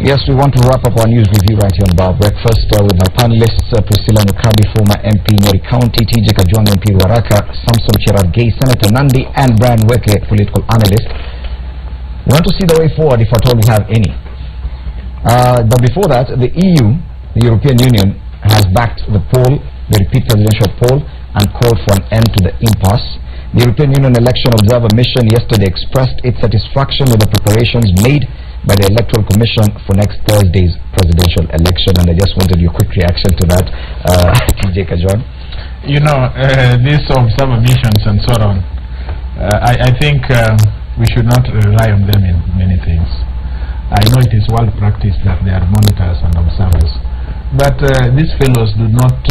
Yes, we want to wrap up our news review right here on Bar Breakfast with my panelists, Priscilla Nukabi, former MP, Nyeri County, TJ Kajwang, MP, Waraka, Samson Cherargei, Senator Nandi, and Brian Weke, political analyst. We want to see the way forward, if at all we have any. But before that, the EU, the European Union, has backed the poll, the repeat presidential poll, and called for an end to the impasse. The European Union Election Observer Mission yesterday expressed its satisfaction with the preparations made by the Electoral Commission for next Thursday's presidential election, and I just wanted your quick reaction to that, TJ Kajwang. You know, these observer missions and so on, I think we should not rely on them in many things. I know it is world practice that they are monitors and observers, but these fellows do not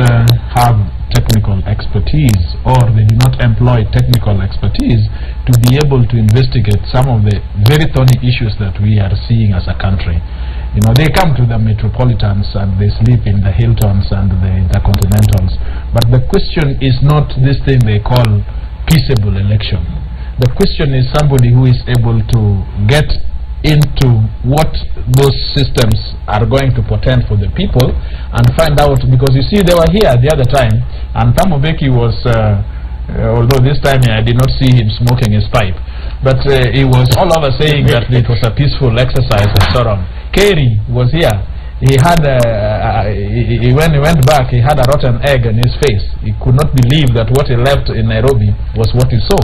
have technical expertise, or they do not employ technical expertise to be able to investigate some of the very thorny issues that we are seeing as a country. You know, they come to the metropolitans and they sleep in the Hiltons and the Intercontinentals, but the question is not this thing they call peaceable election. The question is somebody who is able to get into what those systems are going to portend for the people and find out, because you see, they were here the other time and Tamobeki was, although this time I did not see him smoking his pipe, but he was all over saying that it was a peaceful exercise and so on. Kerry was here. He had when he went back, he had a rotten egg in his face. He could not believe that what he left in Nairobi was what he saw.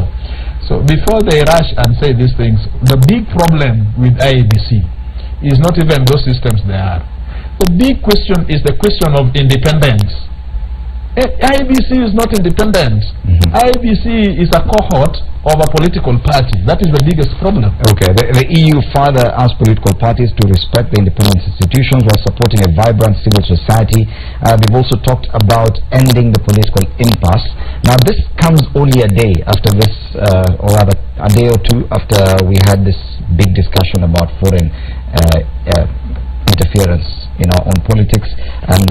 So before they rush and say these things, the big problem with IEBC is not even those systems they are. The big question is the question of independence. IEBC is not independent. IEBC is a cohort of a political party. That is the biggest problem. Okay, the EU further asked political parties to respect the independent institutions while supporting a vibrant civil society. They've also talked about ending the political impasse. Now, this comes only a day after this, or rather a day or two after we had this big discussion about foreign interference in our own politics, and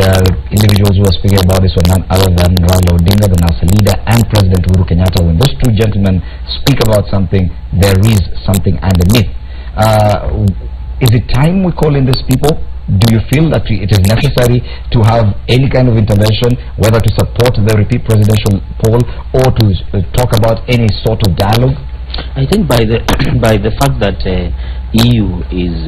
individuals who are speaking about this were none other than Raila Odinga, the NASA leader, and President Uhuru Kenyatta. When those two gentlemen speak about something, there is something underneath. Is it time we call in these people? Do you feel that it is necessary to have any kind of intervention, whether to support the repeat presidential poll or to talk about any sort of dialogue? I think by the fact that EU is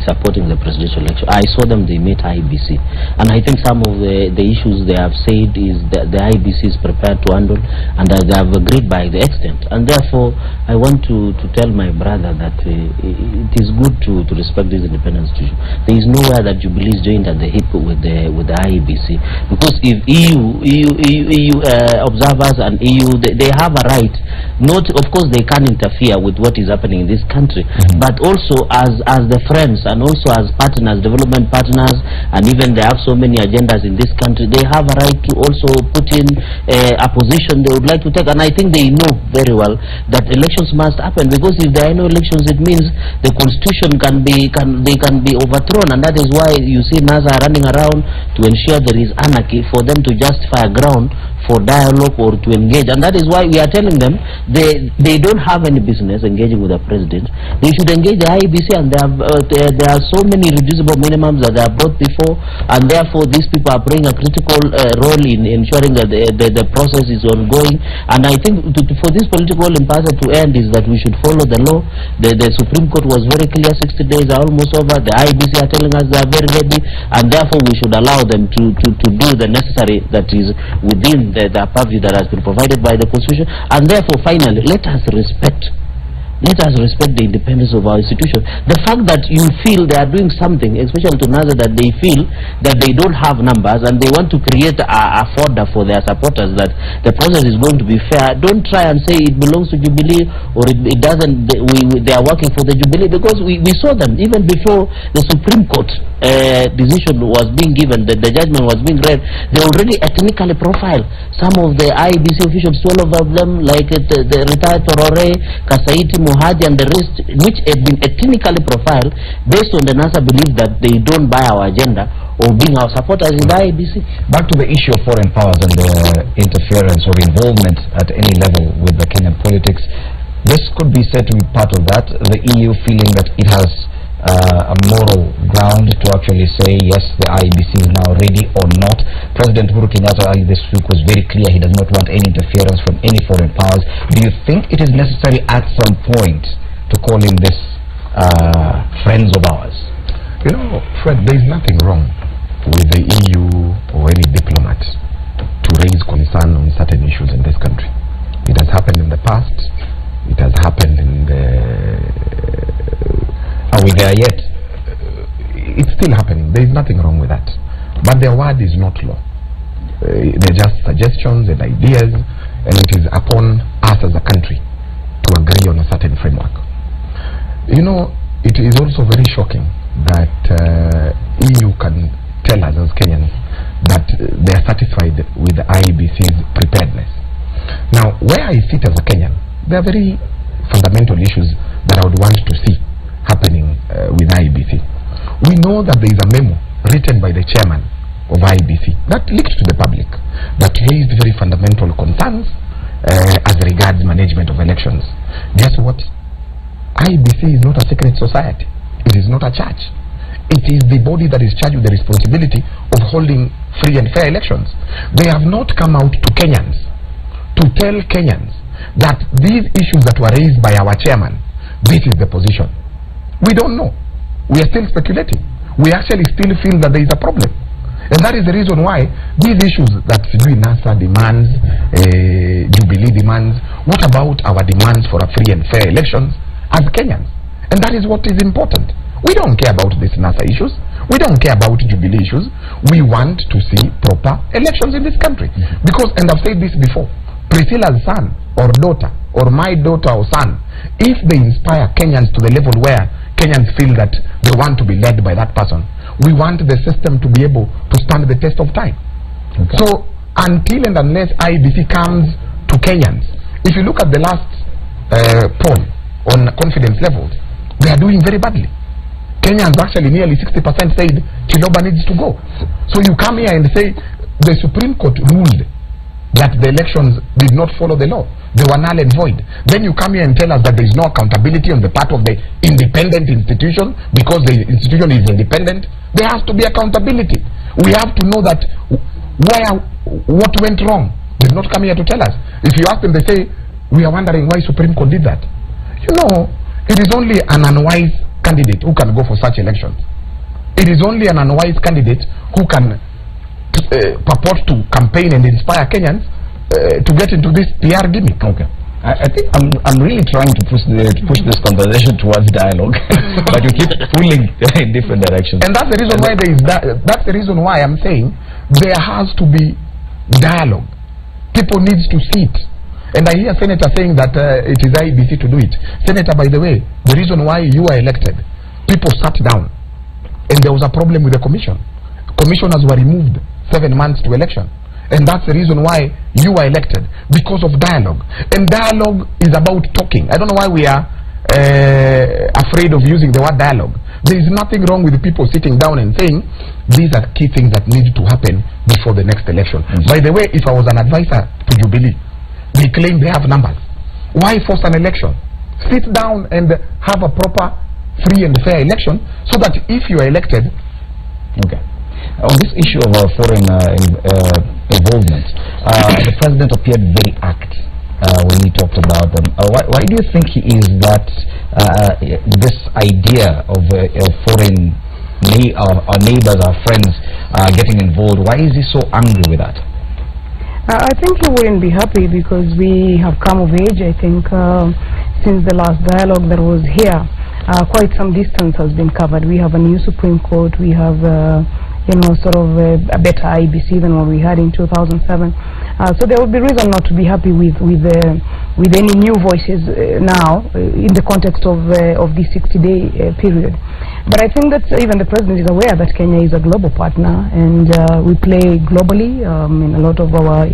supporting the presidential election, I saw them, they met IEBC, and I think some of the issues they have said is that the IEBC is prepared to handle, and they have agreed by the extent, and therefore I want to tell my brother that it is good to respect this independent institution. There is nowhere that Jubilee is joined at the hip with the IEBC, because if EU observers and EU, they have a right, not, of course they can interfere with what is happening in this country, but also as the friends and also as partners, development partners, and even they have so many agendas in this country, they have a right to also put in a position they would like to take. And I think they know very well that elections must happen, because if there are no elections, it means the constitution can be overthrown, and that is why you see NASA running around to ensure there is anarchy, for them to justify a ground for dialogue or to engage. And that is why we are telling them they don't have any business engaging with the president. They should engage the IEBC, and there are so many reducible minimums that they have brought before, and therefore these people are playing a critical role in ensuring that the process is ongoing. And I think for this political impasse to end is that we should follow the law. The Supreme Court was very clear, 60 days are almost over. The IEBC are telling us they are very ready, and therefore we should allow them to do the necessary that is within the purview that has been provided by the Constitution. And therefore finally, let us respect the independence of our institution. The fact that you feel they are doing something, especially to NASA, that they feel that they don't have numbers and they want to create a fodder for their supporters, that the process is going to be fair. Don't try and say it belongs to Jubilee or it doesn't. They are working for the Jubilee, because we saw them even before the Supreme Court decision was being given, the judgment was being read. They already ethnically profiled some of the IEBC officials, 12 of them, like the retired Torore, Kasaiti, Mohadi, and the rest, which had been ethnically profiled based on the NASA belief that they don't buy our agenda or being our supporters in the IEBC. Back to the issue of foreign powers and the interference or involvement at any level with the Kenyan politics. This could be said to be part of that, the EU feeling that it has a moral ground to actually say yes, the IEBC is now ready or not. President Uhuru Kenyatta earlier this week was very clear he does not want any interference from any foreign powers. Do you think it is necessary at some point to call in this friends of ours? You know, Fred, there is nothing wrong with the EU or any diplomat to raise concern on certain issues in this country. It has happened in the past. It has happened in the... Are we there yet? It's still happening. There is nothing wrong with that. But their word is not law. They're just suggestions and ideas, and it is upon us as a country to agree on a certain framework. You know, it is also very shocking that EU can tell us as Kenyans that they are satisfied with the IEBC's preparedness. Now, where I sit as a Kenyan, there are very fundamental issues that I would want to see happening with IEBC. We know that there is a memo written by the chairman of IEBC that leaked to the public that raised very fundamental concerns as regards management of elections. Guess what? IEBC is not a secret society. It is not a church. It is the body that is charged with the responsibility of holding free and fair elections. They have not come out to Kenyans to tell Kenyans that these issues that were raised by our chairman, this is the position. We don't know. We are still speculating. We actually still feel that there is a problem. And that is the reason why these issues that NASA demands, Jubilee demands, what about our demands for a free and fair elections as Kenyans? And that is what is important. We don't care about these NASA issues. We don't care about Jubilee issues. We want to see proper elections in this country. Because, and I've said this before, Priscilla's son or daughter, or my daughter or son, if they inspire Kenyans to the level where Kenyans feel that they want to be led by that person, we want the system to be able to stand the test of time. Okay. So until and unless IEBC comes to Kenyans, if you look at the last poll on confidence levels, they are doing very badly. Kenyans actually nearly 60% said Chiloba needs to go. So you come here and say the Supreme Court ruled that the elections did not follow the law. They were null and void. Then you come here and tell us that there is no accountability on the part of the independent institution because the institution is independent. There has to be accountability. We have to know that what went wrong. They did not come here to tell us. If you ask them, they say, we are wondering why Supreme Court did that. You know, it is only an unwise candidate who can go for such elections. It is only an unwise candidate who can purport to campaign and inspire Kenyans to get into this PR gimmick. Okay. I think I'm really trying to push this conversation towards dialogue, but you keep pulling in different directions. And that's the reason why there is that's the reason why I'm saying there has to be dialogue. People need to see it. And I hear Senator saying that it is IEBC to do it. Senator, by the way, the reason why you are elected, people sat down and there was a problem with the commission. Commissioners were removed 7 months to election. And that's the reason why you are elected, because of dialogue. And dialogue is about talking. I don't know why we are afraid of using the word dialogue. There is nothing wrong with the people sitting down and saying these are key things that need to happen before the next election. By the way, if I was an advisor to Jubilee, they claim they have numbers. Why force an election? Sit down and have a proper free and fair election so that if you are elected... Okay. On this issue of foreign involvement, the president appeared very active when he talked about them. Why do you think he is that this idea of foreign our neighbors, our friends getting involved, why is he so angry with that? I think he wouldn't be happy because we have come of age. I think since the last dialogue that was here, quite some distance has been covered. We have a new Supreme Court. We have sort of a better IEBC than what we had in 2007. So there would be reason not to be happy with any new voices now in the context of this 60-day period. But I think that even the president is aware that Kenya is a global partner, and we play globally in a lot of our...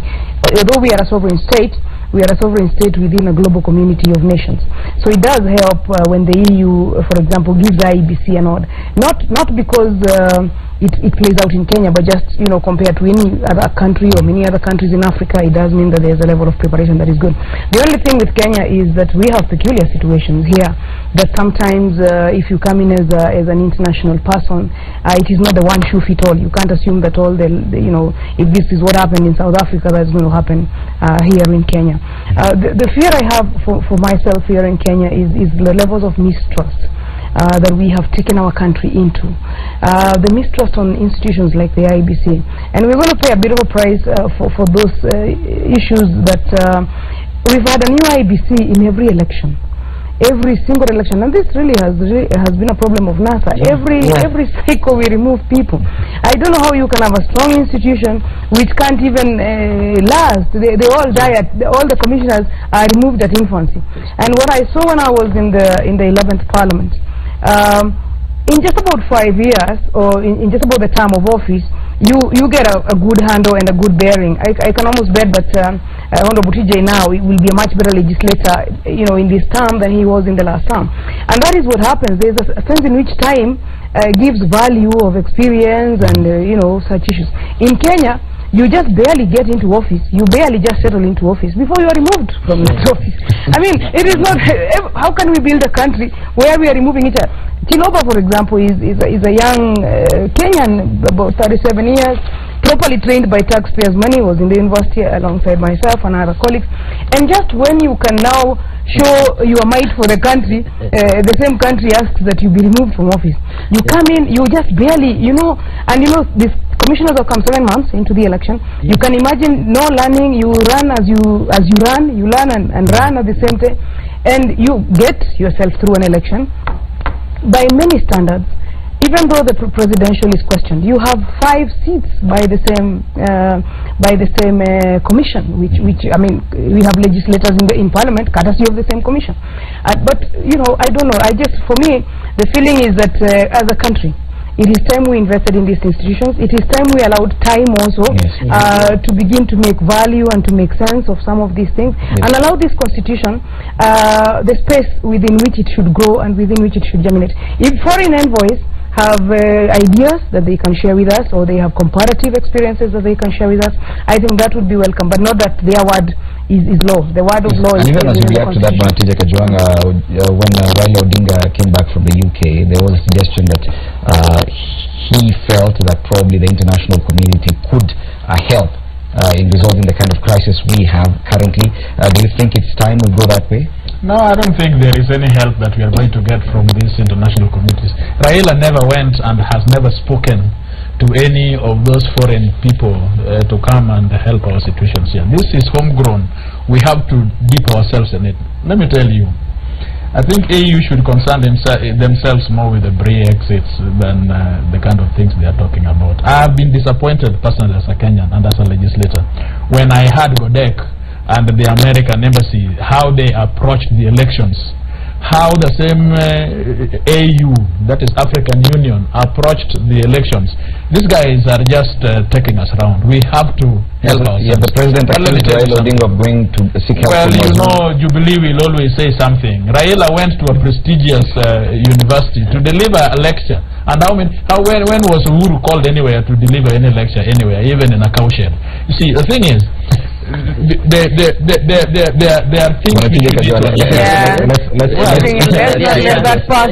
Although we are a sovereign state, we are a sovereign state within a global community of nations. So it does help when the EU, for example, gives IEBC a nod. Not because it plays out in Kenya, but just, you know, compared to any other country or many other countries in Africa, it does mean that there's a level of preparation that is good. The only thing with Kenya is that we have peculiar situations here, that sometimes if you come in as an international person, it is not the one shoe fit all. You can't assume that all the you know, if this is what happened in South Africa, that's going to happen here in Kenya. The fear I have for myself here in Kenya is the levels of mistrust that we have taken our country into. The mistrust on institutions like the IEBC. And we're going to pay a bit of a price for those issues that we've had a new IEBC in every election. Every single election, and this really has been a problem of NASA. Every cycle we remove people. I don't know how you can have a strong institution which can't even last. They all die all the commissioners are removed at infancy. And what I saw when I was in the 11th Parliament, in just about 5 years, or in just about the term of office, you get a good handle and a good bearing. I can almost bet that Honorable TJ now will be a much better legislator, you know, in this term than he was in the last term. And that is what happens. There's a sense in which time gives value of experience and you know, such issues. In Kenya, you just barely get into office. You barely just settle into office before you are removed from that office. I mean, it is not. How can we build a country where we are removing each other? Chiloba, for example, is a young Kenyan, about 37 years, properly trained by taxpayers' money, was in the university alongside myself and other colleagues. And just when you can now show your might for the country, the same country asks that you be removed from office. You come in, you just barely, you know, and you know, this commissioners have come 7 months into the election. You can imagine no learning. You run as you run. You learn and run at the same time, and you get yourself through an election. By many standards, even though the presidential is questioned, you have 5 seats by the same commission, which I mean, we have legislators in Parliament courtesy of the same commission. But you know, I don't know. For me, the feeling is that as a country, it is time we invested in these institutions. It is time we allowed time also to begin to make value and to make sense of some of these things, and allow this constitution the space within which it should grow and within which it should germinate. If foreign envoys have ideas that they can share with us, or they have comparative experiences that they can share with us, I think that would be welcome, but not that their word is law. The word of law is... And even as you react to that, Banatija Kajwanga, when Raila Odinga came back from the UK, there was a suggestion that he felt that probably the international community could help in resolving the kind of crisis we have currently. Do you think it's time we go that way? No, I don't think there is any help that we are going to get from these international communities. Raila never went and has never spoken to any of those foreign people to come and help our situations here. This is homegrown. We have to dip ourselves in it. Let me tell you, I think AU should concern themselves more with the Brexit than the kind of things they are talking about. I have been disappointed personally as a Kenyan and as a legislator when I heard Godek and the American embassy, how they approached the elections, how the same AU, that is African Union, approached the elections. These guys are just taking us around. We have to help ourselves. Yeah, the president accused Raila Odinga of going to seek help. Well, you know, Jubilee will always say something. Raila went to a prestigious university to deliver a lecture. And when was Uhuru called anywhere to deliver any lecture anywhere, even in a cowshed? You see, the thing is, there are things we need to... Let's that part.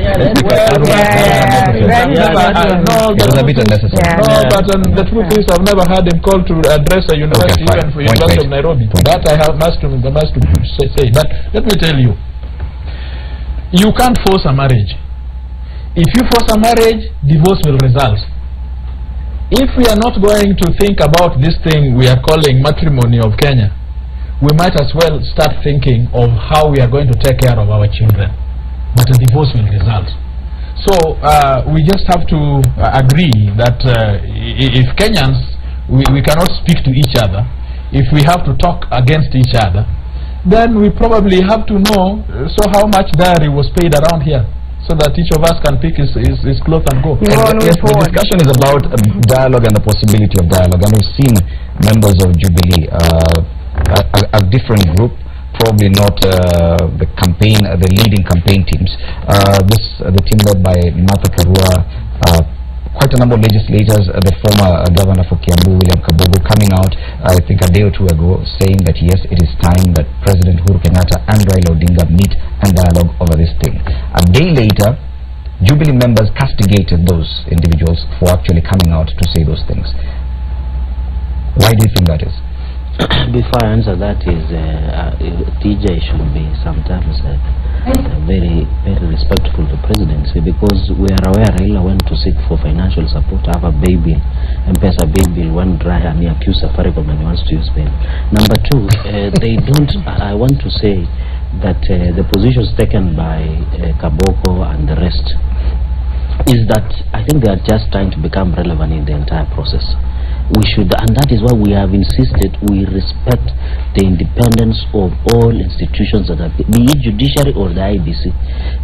No, but the truth is, I've never had him called to address a university, even for University of Nairobi. That I must say. But let me tell you, you can't force a marriage. If you force a marriage, divorce will result. If we are not going to think about this thing we are calling matrimony of Kenya, we might as well start thinking of how we are going to take care of our children. But a divorce will result. So we just have to agree that if Kenyans, we cannot speak to each other, if we have to talk against each other, then we probably have to know how much dowry was paid around here, so that each of us can pick his cloth and go. Yes, the discussion is about dialogue and the possibility of dialogue, and we've seen members of Jubilee, a different group, probably not the leading campaign teams. The team led by Martha Karua quite a number of legislators, the former governor for Kiambu, William Kabogo, coming out, I think a day or two ago, saying that yes, it is time that President Uhuru Kenyatta and Raila Odinga meet and dialogue over this thing. A day later, Jubilee members castigated those individuals for actually coming out to say those things. Why do you think that is? Before I answer that is, TJ should be sometimes very respectful to presidency, because we are aware Raila went to seek for financial support, have a bail bill, M-Pesa bail bill, one dry, and he accused Safaricom and he wants to use bail. Number two, they don't, I want to say that the positions taken by Kaboko and the rest is that I think they are just trying to become relevant in the entire process. We should, and that is why we have insisted we respect the independence of all institutions that are, be it judiciary or the IEBC.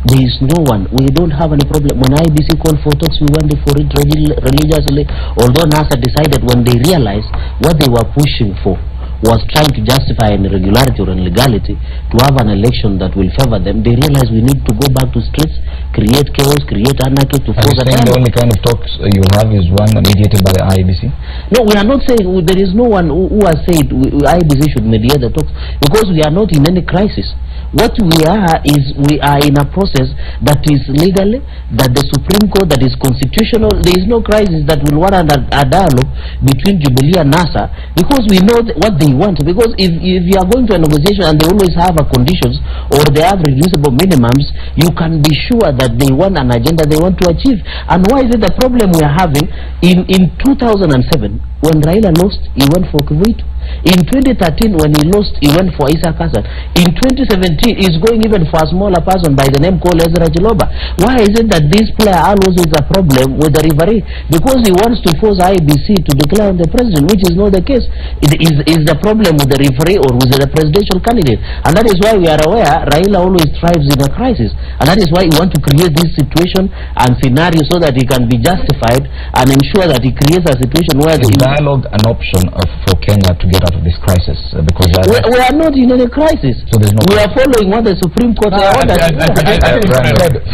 There is no one, we don't have any problem. When IEBC called for talks, we went for it religiously, although NASA decided when they realized what they were pushing for was trying to justify an irregularity or illegality to have an election that will favor them. They realize we need to go back to streets, create chaos, create anarchy to force a the only kind of talks you have is one mediated by the IEBC? No, we are not saying, there is no one who has said IEBC should mediate the talks, because we are not in any crisis. What we are is, we are in a process that is legally, that the Supreme Court, that is constitutional. There is no crisis that will warrant a dialogue between Jubilee and NASA, because we know what they want. Because if you are going to a negotiation and they always have a conditions or they have reducible minimums, you can be sure that they want an agenda they want to achieve. And why is it the problem we are having? In 2007, when Raila lost, he went for Kuwait. In 2013, when he lost, he went for Isaac Hassan. In 2017, he's going even for a smaller person by the name called Ezra Chiloba. Why is it that this player always is a problem with the referee? Because he wants to force IEBC to declare on the president, which is not the case. It is the problem with the referee or with the presidential candidate. And that is why we are aware Raila always thrives in a crisis. And that is why he wants to create this situation and scenario so that he can be justified and ensure that he creates a situation where is dialogue an option for Kenya to get out of this crisis? Because we are not in any crisis. So there's no we are following what the Supreme Court ordered.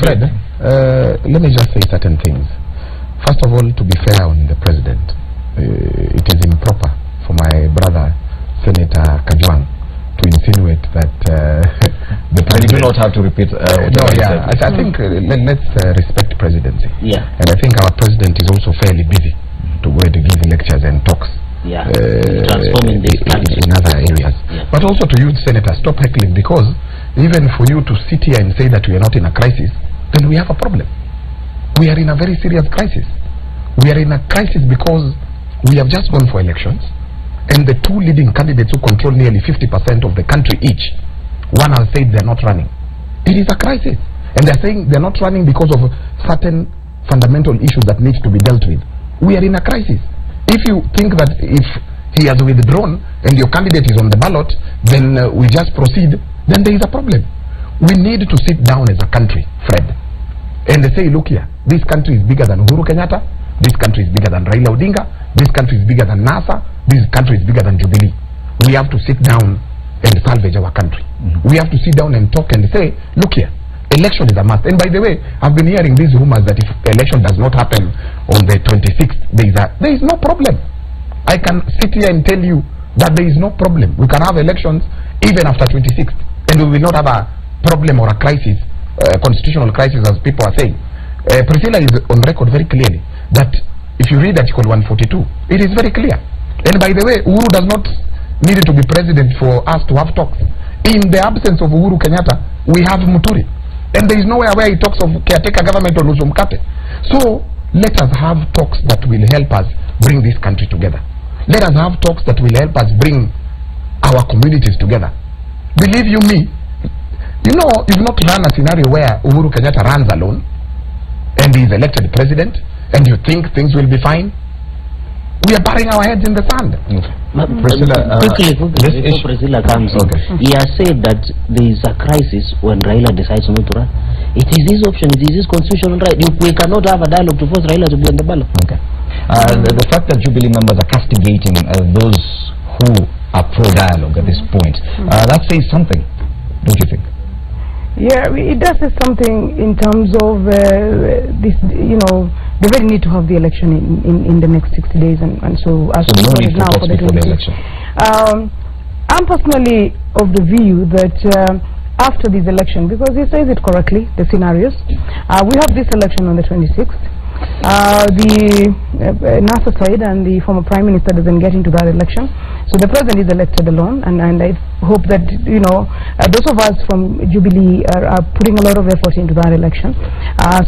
Fred, let me just say certain things. First of all, to be fair on the president, it is improper for my brother Senator Kajwang to insinuate that the president... You do not have to repeat I think let's respect presidency. Yeah. And I think our president is also fairly busy to go to give lectures and talks. Yeah, transforming this country in other areas. Yeah. But also to you, Senator, stop heckling, because even for you to sit here and say that we are not in a crisis, then we have a problem. We are in a very serious crisis. We are in a crisis because we have just gone for elections, and the two leading candidates who control nearly 50% of the country each, one has said they're not running. It is a crisis. And they're saying they're not running because of certain fundamental issues that need to be dealt with. We are in a crisis. If you think that if he has withdrawn and your candidate is on the ballot, then we just proceed, then there is a problem. We need to sit down as a country, Fred, and say, look here, this country is bigger than Uhuru Kenyatta, this country is bigger than Raila Odinga, this country is bigger than NASA, this country is bigger than Jubilee. We have to sit down and salvage our country. We have to sit down and talk and say, look here, election is a must. And by the way, I've been hearing these rumors that if election does not happen on the 26th, there is no problem. I can sit here and tell you that there is no problem. We can have elections even after 26th, and we will not have a problem or a crisis, constitutional crisis, as people are saying. Priscilla is on record very clearly that if you read Article 142, it is very clear. And by the way, Uhuru does not need to be president for us to have talks. In the absence of Uhuru Kenyatta, we have Muturi. And there is nowhere where he talks of caretaker government or Nuzumkate. So let us have talks that will help us bring this country together. Let us have talks that will help us bring our communities together. Believe you me, you know, you've not run a scenario where Uhuru Kenyatta runs alone and he is elected president and you think things will be fine. We are burying our heads in the sand. Priscilla, quickly, before Priscilla comes in, he has said that there is a crisis when Raila decides not to run. It is his option, it is his constitutional right. We cannot have a dialogue to force Raila to be on the ballot. Okay. The fact that Jubilee members are castigating those who are pro-dialogue at this point, that says something, don't you think? Yeah, it does say something in terms of this, you know, the very need to have the election in the next 60 days, and so as no need for talks before the election. I'm personally of the view that after this election, because he says it correctly, the scenarios, we have this election on the 26th. The NASA side and the former Prime Minister doesn't get into that election, so the President is elected alone, and I hope that, you know, those of us from Jubilee are putting a lot of effort into that election,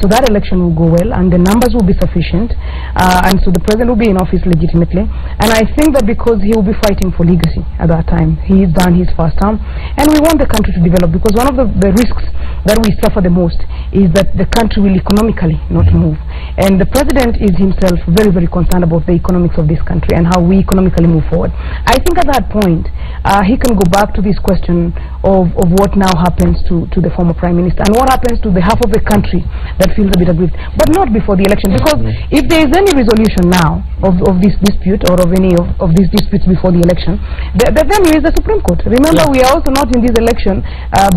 so that election will go well and the numbers will be sufficient, and so the President will be in office legitimately. And I think that because he will be fighting for legacy at that time, he's done his first term, and we want the country to develop, because one of the risks that we suffer the most is that the country will economically not move. And the President is himself very, very concerned about the economics of this country and how we economically move forward. I think at that point, he can go back to this question of what now happens to the former Prime Minister and what happens to the half of the country that feels a bit aggrieved, but not before the election. Because if there is any resolution now of this dispute or of any of these disputes before the election, the venue is the Supreme Court. Remember, we are also not in this election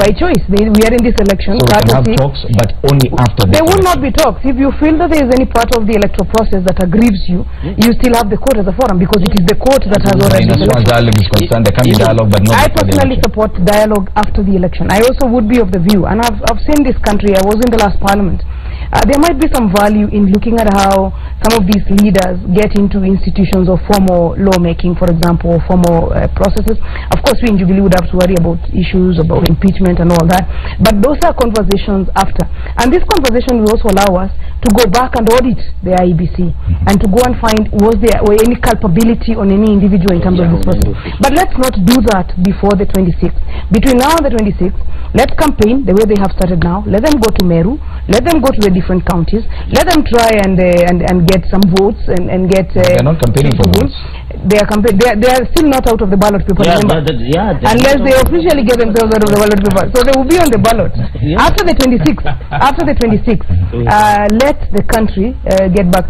by choice. We are in this election. So we can have talks, but only after. There will not be talks. If you feel that there is any part of the electoral process that aggrieves you, you still have the court as a forum, because it is the court that has already. As far as dialogue is concerned, there can be dialogue, but not. I personally support dialogue after the election. I also would be of the view, and I've seen this country. I was in the last parliament. There might be some value in looking at how some of these leaders get into institutions of formal lawmaking, for example, or formal processes. Of course, we in Jubilee would have to worry about issues about impeachment and all that, but those are conversations after. And this conversation will also allow us to go back and audit the IEBC and to go and find was there any culpability on any individual in terms of this process. But let's not do that before the 26th. Between now and the 26th, let's campaign the way they have started now. Let them go to Meru. Let them go to the different counties. Let them try and get some votes and get. They're not campaigning for votes. They are still not out of the ballot paper. Unless they officially get themselves out of the ballot paper, so they will be on the ballot after the 26th. After the 26th, let the country get back.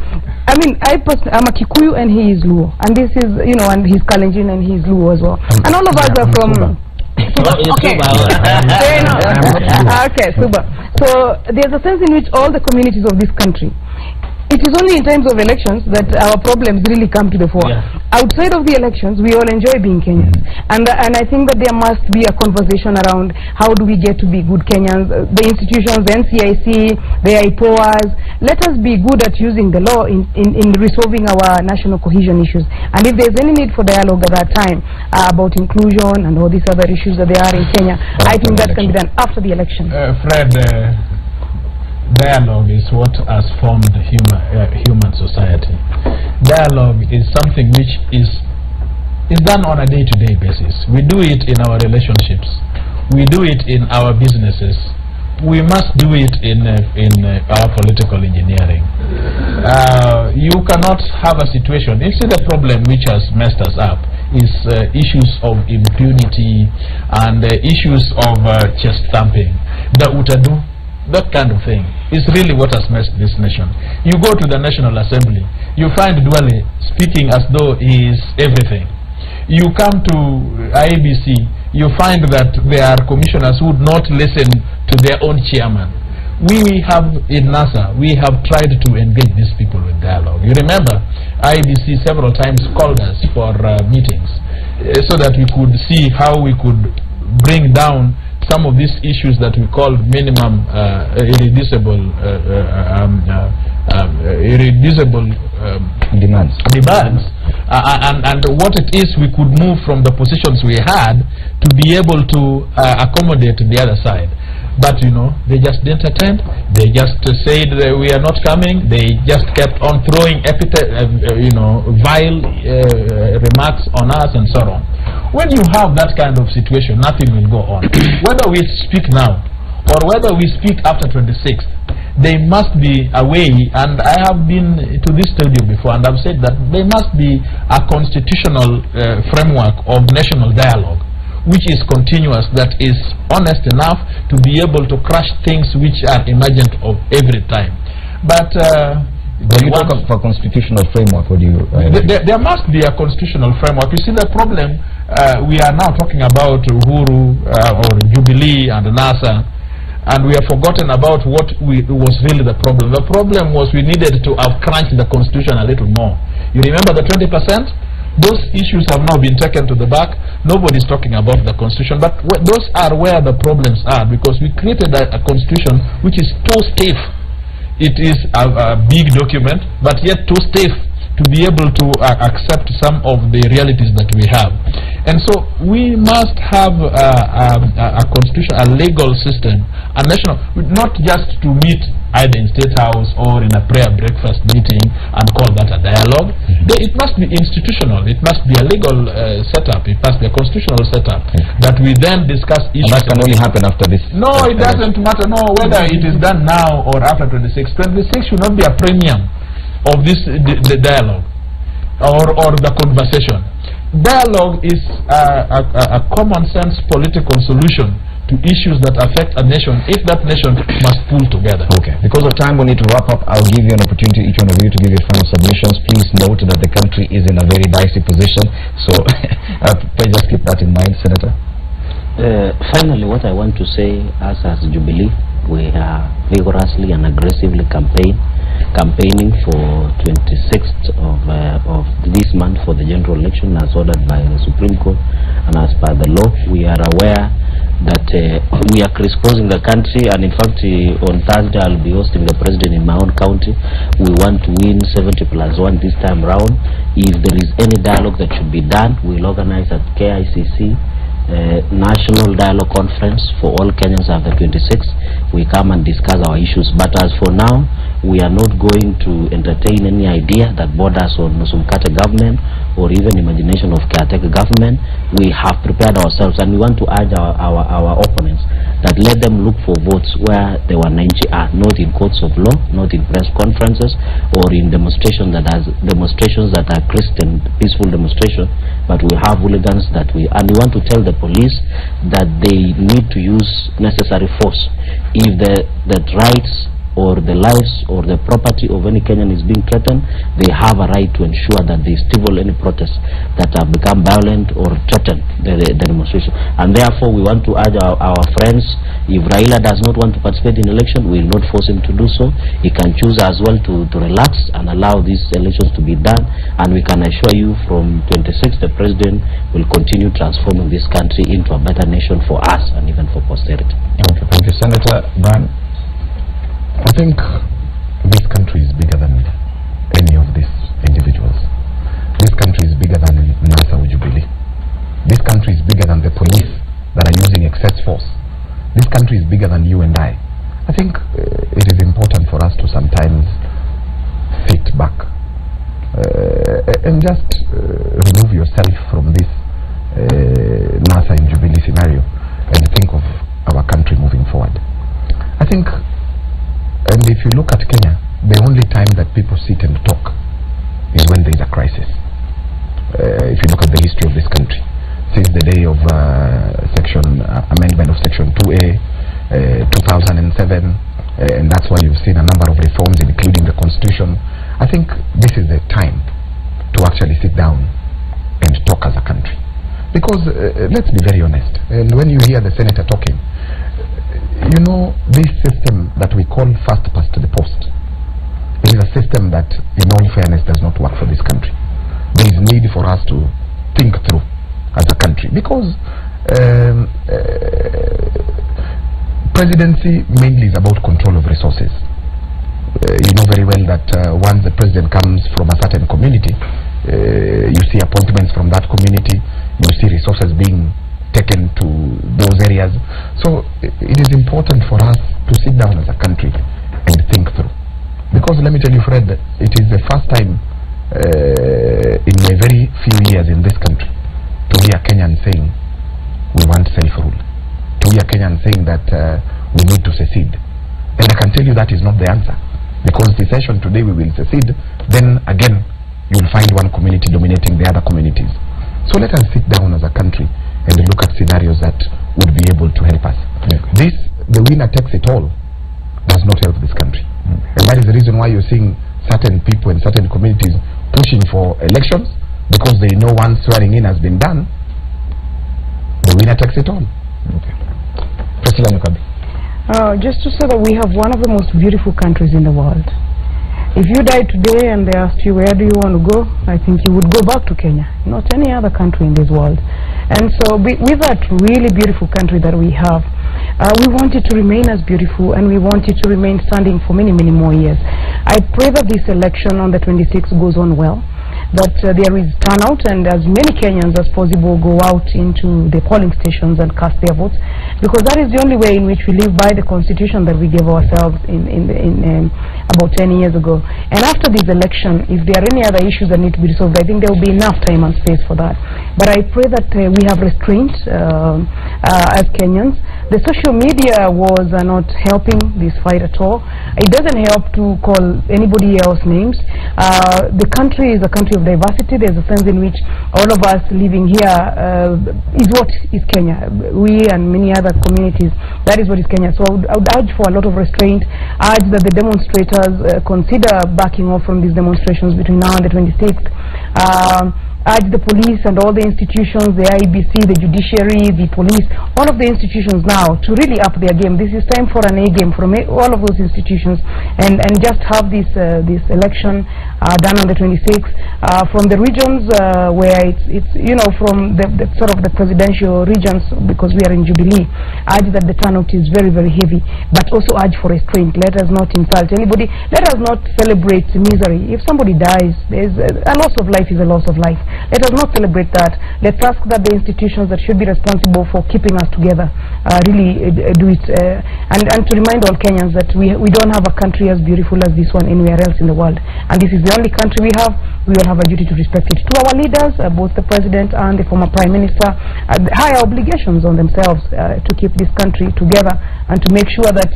I mean, I'm a Kikuyu and he is Luo, and this is, you know, and he's Kalenjin and he's Luo as well, and all of us are from. Okay. Okay, super. So there's a sense in which all the communities of this country, it is only in times of elections that our problems really come to the fore. Outside of the elections, we all enjoy being Kenyans. And I think that there must be a conversation around how do we get to be good Kenyans. The institutions, the NCIC, the IPOAs, let us be good at using the law in resolving our national cohesion issues. And if there's any need for dialogue at that time about inclusion and all these other issues that there are in Kenya, I think that can be done after the election. Fred, dialogue is what has formed human society. Dialogue is something which is done on a day-to-day basis. We do it in our relationships. We do it in our businesses. We must do it in our political engineering. You cannot have a situation. You see, the problem which has messed us up is issues of impunity and issues of chest thumping. The utadu, that kind of thing is really what has messed this nation. You go to the National Assembly, you find Duale speaking as though he is everything. You come to IEBC, you find that there are commissioners who would not listen to their own chairman. We have in NASA, we have tried to engage these people with dialogue. You remember, IEBC several times called us for meetings so that we could see how we could bring down some of these issues that we call minimum irreducible demands. And what it is, we could move from the positions we had to be able to accommodate the other side. But you know, they just didn't attend. They just said that we are not coming. They just kept on throwing vile remarks on us and so on. When you have that kind of situation, nothing will go on. Whether we speak now or whether we speak after 26th, there must be a way, and I have been to this studio before and I've said that there must be a constitutional framework of national dialogue which is continuous, that is honest enough to be able to crush things which are emergent of every time. But when you talk of a constitutional framework, what do you there must be a constitutional framework. You see, the problem we are now talking about Uhuru or Jubilee and NASA. and we have forgotten about what was really the problem. The problem was we needed to have crunched the constitution a little more. You remember the 20%? Those issues have now been taken to the back. Nobody's talking about the constitution, but those are where the problems are, because we created a constitution which is too stiff. It is a big document, but yet too stiff to be able to accept some of the realities that we have. And so we must have a constitution, a legal system, a national, not just to meet either in State House or in a prayer breakfast meeting and call that a dialogue. It must be institutional. It must be a legal setup. It must be a constitutional setup that we then discuss issues. And that can only happen after this. No, it doesn't matter. No, whether it is done now or after 26. 26 should not be a premium of this the dialogue or the conversation. Dialogue is a common sense political solution to issues that affect a nation, if that nation must pull together. Okay. Because of time, we need to wrap up. I'll give you an opportunity, each one of you, to give your final submissions. Please note that the country is in a very dicey position, so please just keep that in mind, Senator. Finally, what I want to say, as Jubilee, we are vigorously and aggressively campaigning for 26th of this month for the general election as ordered by the Supreme Court and as per the law. We are aware that we are crisscrossing the country, and in fact on Thursday I'll be hosting the president in my own county. We want to win 70+1 this time round. If there is any dialogue that should be done, we'll organize at KICC National Dialogue Conference for all Kenyans after 26. We come and discuss our issues, but as for now, we are not going to entertain any idea that borders on Sumkate government or even imagination of caretaker government. We have prepared ourselves, and we want to urge our opponents that let them look for votes where the 190 are, not in courts of law, not in press conferences or in demonstrations that are Christian peaceful demonstrations, but we have hooligans and we want to tell the police that they need to use necessary force. If the rights or the lives or the property of any Kenyan is being threatened, they have a right to ensure that they stifle any protests that have become violent or threaten the demonstration. And therefore we want to urge our friends, if Raila does not want to participate in election, we will not force him to do so. He can choose as well to relax and allow these elections to be done, and we can assure you from 26 the president will continue transforming this country into a better nation for us and even for posterity. Okay, thank you, Senator. Brian? I think this country is bigger than any of these individuals. This country is bigger than NASA or Jubilee. This country is bigger than the police that are using excess force. This country is bigger than you and I. I think it is important for us to sometimes sit back and just remove yourself from this NASA and Jubilee scenario and think of our country moving forward. I think, and if you look at Kenya, the only time that people sit and talk is when there is a crisis. If you look at the history of this country, since the day of amendment of Section 2A, 2007, and that's why you've seen a number of reforms, including the Constitution. I think this is the time to actually sit down and talk as a country. Because let's be very honest, and when you hear the senator talking, you know, this system that we call fast past the post is a system that, in all fairness, does not work for this country. There is need for us to think through as a country, because presidency mainly is about control of resources. You know very well that once the president comes from a certain community, you see appointments from that community, you see resources being taken to those areas. So it is important for us to sit down as a country and think through. Because let me tell you, Fred, it is the first time in my very few years in this country to hear Kenyans saying we want self-rule, to hear Kenyans saying that we need to secede. And I can tell you that is not the answer, because secession today we will secede, then again you will find one community dominating the other communities. So let us sit down as a country and look at scenarios that would be able to help us. This, the winner takes it all, does not help this country. And that is the reason why you're seeing certain people in certain communities pushing for elections, because they know once swearing in has been done, the winner takes it all. Okay. President Mukabi. Just to say that we have one of the most beautiful countries in the world. If you die today and they asked you where do you want to go, I think you would go back to Kenya, not any other country in this world. And so with that really beautiful country that we have, we want it to remain as beautiful, and we want it to remain standing for many, many more years. I pray that this election on the 26th goes on well, that there is turnout and as many Kenyans as possible go out into the polling stations and cast their votes, because that is the only way in which we live by the constitution that we gave ourselves in about 10 years ago. And after this election, if there are any other issues that need to be resolved, I think there will be enough time and space for that. But I pray that we have restraint as Kenyans. The social media wars are not helping this fight at all. It doesn't help to call anybody else names. The country is a country of diversity. There's a sense in which all of us living here is what is Kenya. We and many other communities, that is what is Kenya. So I would urge for a lot of restraint, urge that the demonstrators consider backing off from these demonstrations between now and the 26th. Urge the police and all the institutions, the IEBC, the judiciary, the police, all of the institutions now to really up their game. This is time for an A game from all of those institutions, and just have this election done on the 26th. From the regions where it's from the sort of the presidential regions, because we are in Jubilee, urge that the turnout is very, very heavy, but also urge for restraint. Let us not insult anybody. Let us not celebrate misery. If somebody dies, there's a loss of life is a loss of life. Let us not celebrate that. Let's ask that the institutions that should be responsible for keeping us together really do it, and to remind all Kenyans that we don't have a country as beautiful as this one anywhere else in the world, and this is the only country we have. We will have a duty to respect it. To our leaders, both the president and the former prime minister, higher obligations on themselves to keep this country together and to make sure that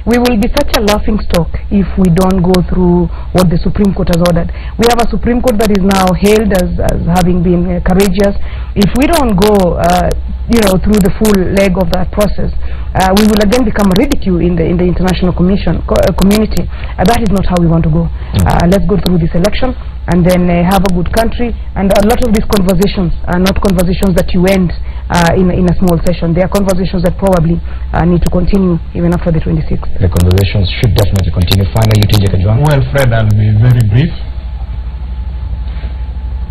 we will be such a laughing stock if we don't go through what the Supreme Court has ordered. We have a Supreme Court that is now hailed as having been courageous. If we don't go through the full leg of that process, we will again become ridicule in the international community. That is not how we want to go. Let's go through this election and then have a good country. And a lot of these conversations are not conversations that you end in a small session. They are conversations that probably need to continue even after the 26th. The conversations should definitely continue. Finally, TJ Kajwang. Well, Fred, I'll be very brief.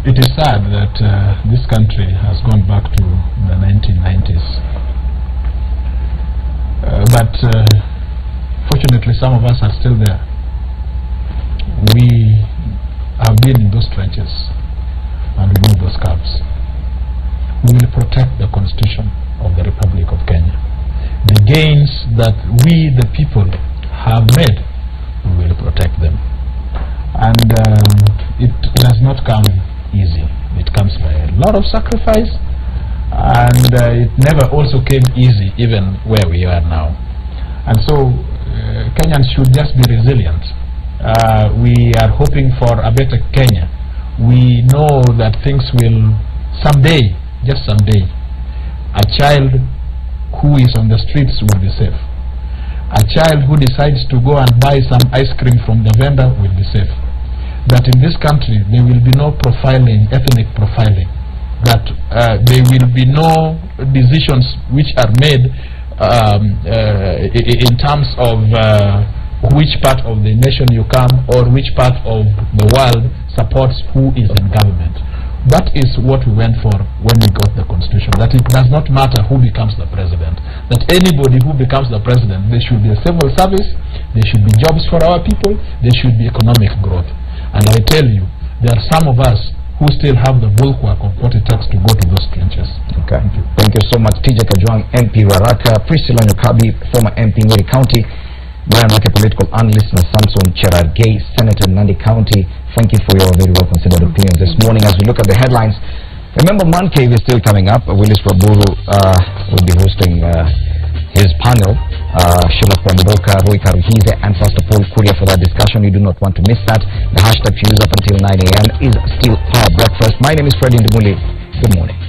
It is sad that this country has gone back to the 1990s. But fortunately, some of us are still there. We have been in those trenches and we know those scars. We will protect the Constitution of the Republic of Kenya. The gains that we, the people, have made, we will protect them. And it does not come easy. It comes by a lot of sacrifice, and it never also came easy even where we are now. And so Kenyans should just be resilient. We are hoping for a better Kenya. We know that things will someday, just someday, a child who is on the streets will be safe. A child who decides to go and buy some ice cream from the vendor will be safe. That in this country there will be no profiling, ethnic profiling. That there will be no decisions which are made in terms of which part of the nation you come or which part of the world supports who is in government. That is what we went for when we got the Constitution. That it does not matter who becomes the president. That anybody who becomes the president, there should be a civil service, there should be jobs for our people, there should be economic growth. And I tell you, there are some of us who still have the bulwark of what it takes to go to those trenches. Okay. Thank you so much, TJ Kajwang, MP Waraka, Priscilla Nyukabi, former MP Nyeri County, Brian Wake, political analyst, and Samson Cherargei, Senator Nandi County. Thank you for your very well considered opinions this morning. As we look at the headlines, remember Man Cave is still coming up. Willis Waburu will be hosting his panel, Sheila Kwamboka, Roy Karuhize, and Pastor Paul Kuria for that discussion. You do not want to miss that. The hashtag fuse up until 9 a.m. is still Power Breakfast. My name is Freddie Ndumuli. Good morning.